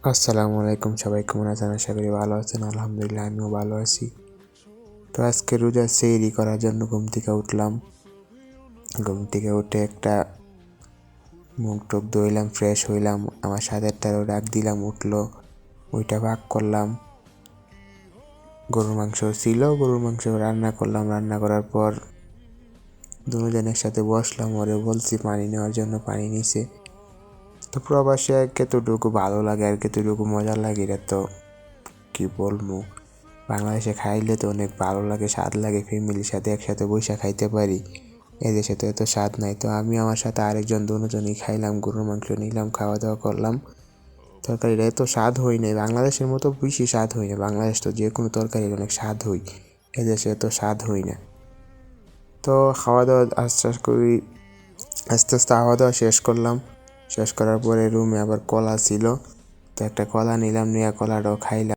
আসসালামু আলাইকুম, সবাই কেমন আছেন? আশা করি ভালো আছেন। আলহামদুলিল্লাহ আমিও ভালো আছি। তো আজকে রোজা সেহরি করার জন্য ঘুম থেকে উঠলাম। ঘুম থেকে উঠে একটা মুখ টুক ধুইলাম, ফ্রেশ হইলাম। আমার সাথেরটারও ডাক দিলাম, উঠলো। ওইটা ভাগ করলাম। গরুর মাংস ছিল, গরুর মাংস রান্না করলাম। রান্না করার পর দুজনের সাথে বসলাম। ওরে বলছি পানি নেওয়ার জন্য, পানি নিছে। তো প্রবাসে কতটুকু ভালো লাগে আর কতটুকু মজা লাগে এটা তো কি বলবো। বাংলাদেশে খাইলে তো অনেক ভালো লাগে, স্বাদ লাগে, ফ্যামিলির সাথে একসাথে বইসা খাইতে পারি। এদেশে তো এত স্বাদ নাই। তো আমি আমার সাথে আরেকজন দুজনই খাইলাম, গরুর মাংস নিলাম, খাওয়া দাওয়া করলাম। তরকারিটা এত স্বাদ হই নাই, বাংলাদেশের মতো বেশি স্বাদ হই না। বাংলাদেশ তো যে কোনো তরকারির অনেক স্বাদ হই, এদেশে এত স্বাদ হই না। তো খাওয়া দাওয়া আস্তে আস্তে খাওয়া দাওয়া শেষ করলাম। শেষ করার পরে রুমে আবার কলা ছিল, তো একটা কলা নিলাম, নিয়ে কলাটাও খাইলাম।